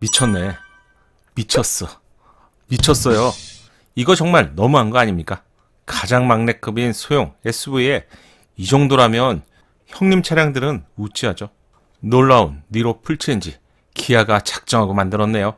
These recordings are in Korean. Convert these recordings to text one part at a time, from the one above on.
미쳤네. 미쳤어. 미쳤어요. 이거 정말 너무한 거 아닙니까? 가장 막내급인 소형 SUV에 이 정도라면 형님 차량들은 우찌하죠. 놀라운 니로 풀체인지 기아가 작정하고 만들었네요.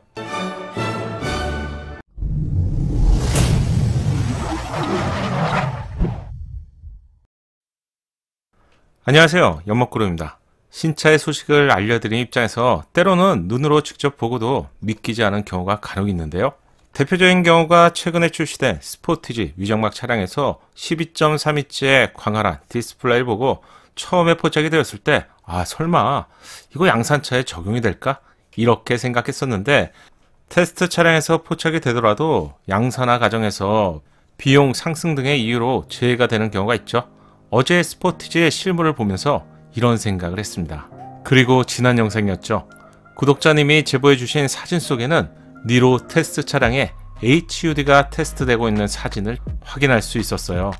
안녕하세요, 연먹구름입니다. 신차의 소식을 알려드린 입장에서 때로는 눈으로 직접 보고도 믿기지 않은 경우가 간혹 있는데요. 대표적인 경우가 최근에 출시된 스포티지 위정막 차량에서 12.3인치의 광활한 디스플레이를 보고 처음에 포착이 되었을 때 설마 이거 양산차에 적용이 될까? 이렇게 생각했었는데 테스트 차량에서 포착이 되더라도 양산화 과정에서 비용 상승 등의 이유로 재해가 되는 경우가 있죠. 어제 스포티지의 실물을 보면서 이런 생각을 했습니다. 그리고 지난 영상이었죠. 구독자님이 제보해주신 사진 속에는 니로 테스트 차량에 HUD가 테스트되고 있는 사진을 확인할 수 있었어요.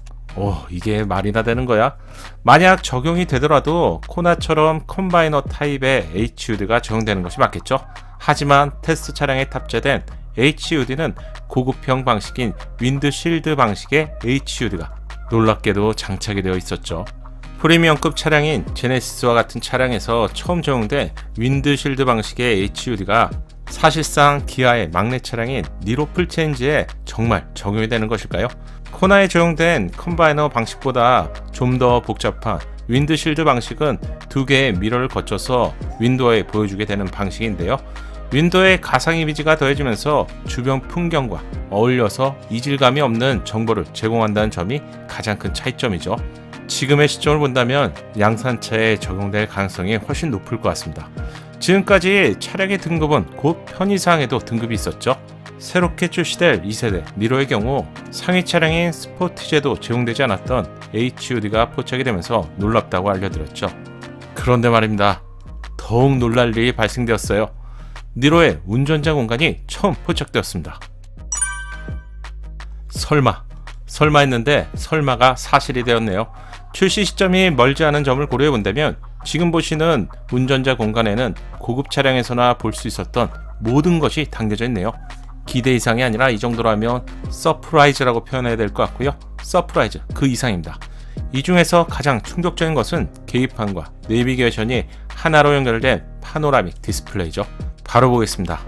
이게 말이나 되는 거야? 만약 적용이 되더라도 코나처럼 컴바이너 타입의 HUD가 적용되는 것이 맞겠죠? 하지만 테스트 차량에 탑재된 HUD는 고급형 방식인 윈드실드 방식의 HUD가 놀랍게도 장착이 되어 있었죠. 프리미엄급 차량인 제네시스와 같은 차량에서 처음 적용된 윈드실드 방식의 HUD가 사실상 기아의 막내 차량인 니로 풀체인지에 정말 적용이 되는 것일까요? 코나에 적용된 컴바이너 방식보다 좀 더 복잡한 윈드실드 방식은 두 개의 미러를 거쳐서 윈도어에 보여주게 되는 방식인데요. 윈도어에 가상 이미지가 더해지면서 주변 풍경과 어울려서 이질감이 없는 정보를 제공한다는 점이 가장 큰 차이점이죠. 지금의 시점을 본다면 양산차에 적용될 가능성이 훨씬 높을 것 같습니다. 지금까지 차량의 등급은 곧 편의사항에도 등급이 있었죠. 새롭게 출시될 2세대 니로의 경우 상위 차량인 스포티지에도 제공되지 않았던 HUD가 포착이 되면서 놀랍다고 알려드렸죠. 그런데 말입니다. 더욱 놀랄 일이 발생되었어요. 니로의 운전자 공간이 처음 포착되었습니다. 설마 했는데 설마가 사실이 되었네요. 출시 시점이 멀지 않은 점을 고려해 본다면 지금 보시는 운전자 공간에는 고급 차량에서나 볼 수 있었던 모든 것이 담겨져 있네요. 기대 이상이 아니라 이 정도라면 서프라이즈라고 표현해야 될 것 같고요. 서프라이즈 그 이상입니다. 이 중에서 가장 충격적인 것은 계기판과 내비게이션이 하나로 연결된 파노라믹 디스플레이죠. 바로 보겠습니다.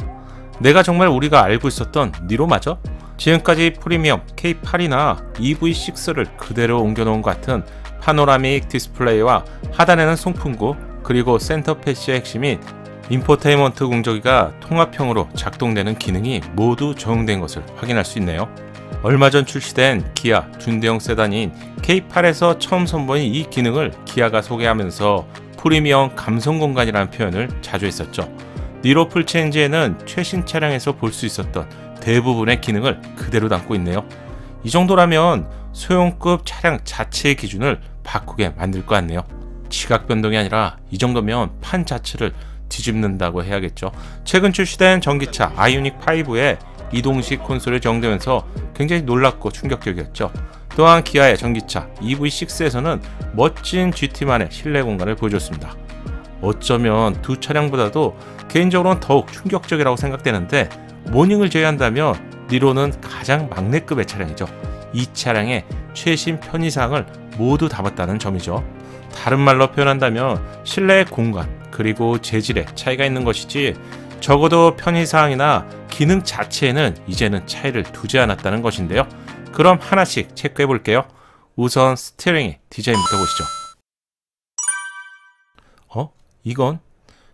내가 정말 우리가 알고 있었던 니로 맞아? 지금까지 프리미엄 K8이나 EV6를 그대로 옮겨놓은 것 같은 파노라믹 디스플레이와 하단에는 송풍구, 그리고 센터 패시의 핵심인 인포테인먼트 공조기가 통합형으로 작동되는 기능이 모두 적용된 것을 확인할 수 있네요. 얼마 전 출시된 기아 준대형 세단인 K8에서 처음 선보인 이 기능을 기아가 소개하면서 프리미엄 감성 공간이라는 표현을 자주 했었죠. 니로 풀체인지에는 최신 차량에서 볼 수 있었던 대부분의 기능을 그대로 담고 있네요. 이 정도라면 소형급 차량 자체의 기준을 바꾸게 만들 것 같네요. 지각 변동이 아니라 이 정도면 판 자체를 뒤집는다고 해야겠죠. 최근 출시된 전기차 아이오닉5에 이동식 콘솔이 적용되면서 굉장히 놀랍고 충격적이었죠. 또한 기아의 전기차 EV6에서는 멋진 GT만의 실내 공간을 보여줬습니다. 어쩌면 두 차량보다도 개인적으로는 더욱 충격적이라고 생각되는데 모닝을 제외한다면 니로는 가장 막내급의 차량이죠. 이 차량의 최신 편의사항을 모두 담았다는 점이죠. 다른 말로 표현한다면 실내의 공간 그리고 재질에 차이가 있는 것이지 적어도 편의사항이나 기능 자체에는 이제는 차이를 두지 않았다는 것인데요. 그럼 하나씩 체크해 볼게요. 우선 스티어링의 디자인부터 보시죠. 이건?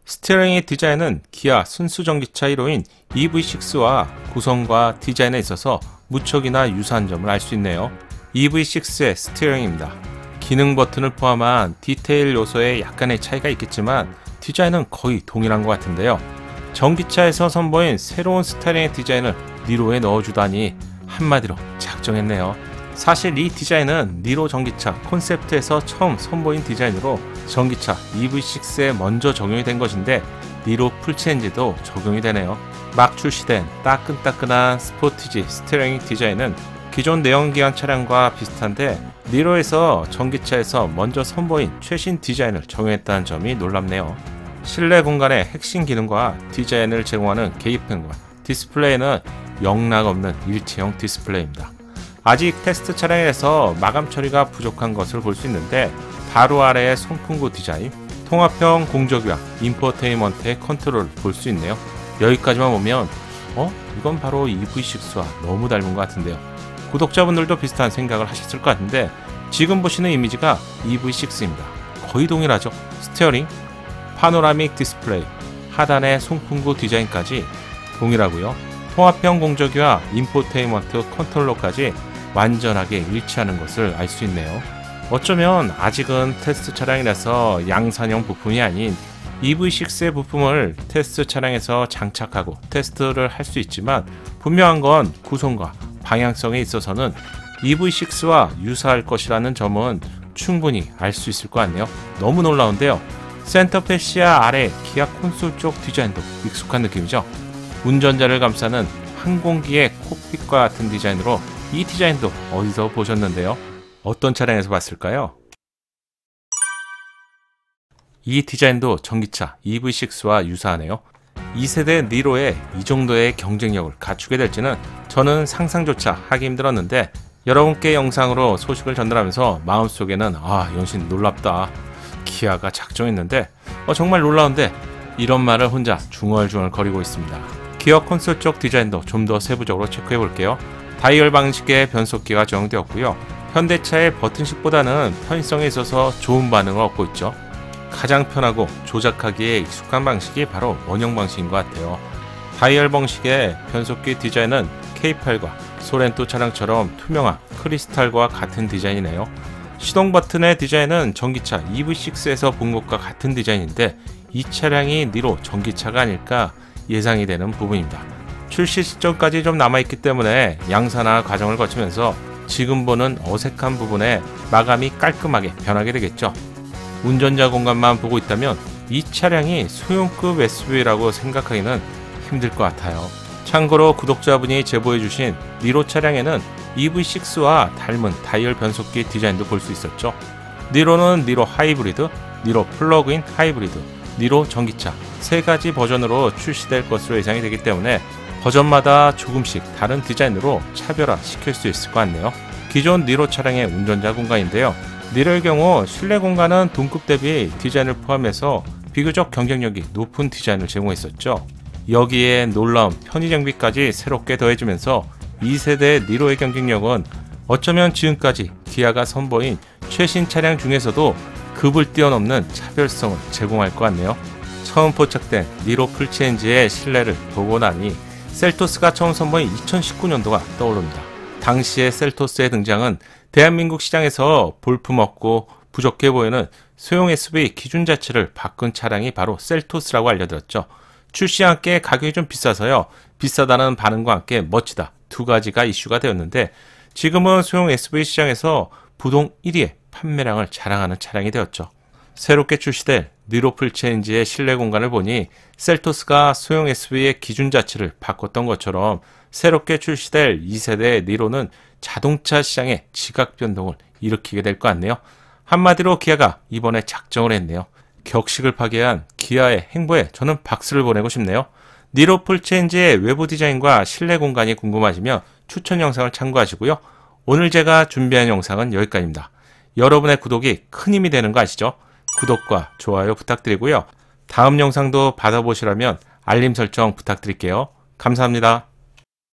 스티어링의 디자인은 기아 순수 전기차 1호인 EV6와 구성과 디자인에 있어서 무척이나 유사한 점을 알 수 있네요. EV6의 스티어링입니다. 기능 버튼을 포함한 디테일 요소에 약간의 차이가 있겠지만 디자인은 거의 동일한 것 같은데요. 전기차에서 선보인 새로운 스타일링의 디자인을 니로에 넣어주다니 한마디로 작정했네요. 사실 이 디자인은 니로 전기차 콘셉트에서 처음 선보인 디자인으로 전기차 EV6에 먼저 적용이 된 것인데 니로 풀체인지도 적용이 되네요. 막 출시된 따끈따끈한 스포티지 스티어링 디자인은 기존 내연기관 차량과 비슷한데 니로에서 전기차에서 먼저 선보인 최신 디자인을 적용했다는 점이 놀랍네요. 실내 공간의 핵심 기능과 디자인을 제공하는 계기판과 디스플레이는 영락없는 일체형 디스플레이입니다. 아직 테스트 차량에서 마감 처리가 부족한 것을 볼 수 있는데 바로 아래의 송풍구 디자인, 통합형 공조기와 인포테인먼트의 컨트롤을 볼 수 있네요. 여기까지만 보면 이건 바로 EV6와 너무 닮은 것 같은데요. 구독자분들도 비슷한 생각을 하셨을 것 같은데 지금 보시는 이미지가 EV6입니다. 거의 동일하죠. 스티어링, 파노라믹 디스플레이, 하단의 송풍구 디자인까지 동일하고요. 통합형 공조기와 인포테인먼트 컨트롤러까지 완전하게 일치하는 것을 알 수 있네요. 어쩌면 아직은 테스트 차량이라서 양산형 부품이 아닌 EV6의 부품을 테스트 차량에서 장착하고 테스트를 할 수 있지만 분명한 건 구성과 방향성에 있어서는 EV6와 유사할 것이라는 점은 충분히 알 수 있을 것 같네요. 너무 놀라운데요. 센터 패시아 아래 기아 콘솔 쪽 디자인도 익숙한 느낌이죠. 운전자를 감싸는 항공기의 콕핏과 같은 디자인으로 이 디자인도 어디서 보셨는데요? 어떤 차량에서 봤을까요? 이 디자인도 전기차 EV6와 유사하네요. 2세대 니로의 이 정도의 경쟁력을 갖추게 될지는 저는 상상조차 하기 힘들었는데 여러분께 영상으로 소식을 전달하면서 마음속에는 연신 놀랍다. 기아가 작정했는데 정말 놀라운데 이런 말을 혼자 중얼중얼 거리고 있습니다. 기어 콘솔 쪽 디자인도 좀 더 세부적으로 체크해 볼게요. 다이얼 방식의 변속기가 적용되었고요. 현대차의 버튼식보다는 편의성에 있어서 좋은 반응을 얻고 있죠. 가장 편하고 조작하기에 익숙한 방식이 바로 원형 방식인 것 같아요. 다이얼 방식의 변속기 디자인은 K8과 소렌토 차량처럼 투명한 크리스탈과 같은 디자인이네요. 시동 버튼의 디자인은 전기차 EV6에서 본 것과 같은 디자인인데 이 차량이 니로 전기차가 아닐까 예상이 되는 부분입니다. 출시 시점까지 좀 남아있기 때문에 양산화 과정을 거치면서 지금 보는 어색한 부분에 마감이 깔끔하게 변하게 되겠죠. 운전자 공간만 보고 있다면 이 차량이 소형급 SUV라고 생각하기는 힘들 것 같아요. 참고로 구독자분이 제보해주신 니로 차량에는 EV6와 닮은 다이얼 변속기 디자인도 볼 수 있었죠. 니로는 니로 하이브리드, 니로 플러그인 하이브리드, 니로 전기차 세 가지 버전으로 출시될 것으로 예상이 되기 때문에 버전마다 조금씩 다른 디자인으로 차별화 시킬 수 있을 것 같네요. 기존 니로 차량의 운전자 공간인데요. 니로의 경우 실내 공간은 동급 대비 디자인을 포함해서 비교적 경쟁력이 높은 디자인을 제공했었죠. 여기에 놀라운 편의 장비까지 새롭게 더해지면서 2세대 니로의 경쟁력은 어쩌면 지금까지 기아가 선보인 최신 차량 중에서도 급을 뛰어넘는 차별성을 제공할 것 같네요. 처음 포착된 니로 풀체인지의 신뢰를 보고 나니 셀토스가 처음 선보인 2019년도가 떠오릅니다. 당시의 셀토스의 등장은 대한민국 시장에서 볼품없고 부족해 보이는 소형 SUV 기준 자체를 바꾼 차량이 바로 셀토스라고 알려드렸죠. 출시와 함께 가격이 좀 비싸서요. 비싸다는 반응과 함께 멋지다. 두 가지가 이슈가 되었는데 지금은 소형 SUV 시장에서 부동 1위의 판매량을 자랑하는 차량이 되었죠. 새롭게 출시될 니로 풀체인지의 실내 공간을 보니 셀토스가 소형 SUV의 기준 자체를 바꿨던 것처럼 새롭게 출시될 2세대 니로는 자동차 시장의 지각 변동을 일으키게 될 것 같네요. 한마디로 기아가 이번에 작정을 했네요. 격식을 파괴한 기아의 행보에 저는 박수를 보내고 싶네요. 니로 풀체인지의 외부 디자인과 실내 공간이 궁금하시면 추천 영상을 참고하시고요. 오늘 제가 준비한 영상은 여기까지입니다. 여러분의 구독이 큰 힘이 되는 거 아시죠? 구독과 좋아요 부탁드리고요. 다음 영상도 받아보시려면 알림 설정 부탁드릴게요. 감사합니다.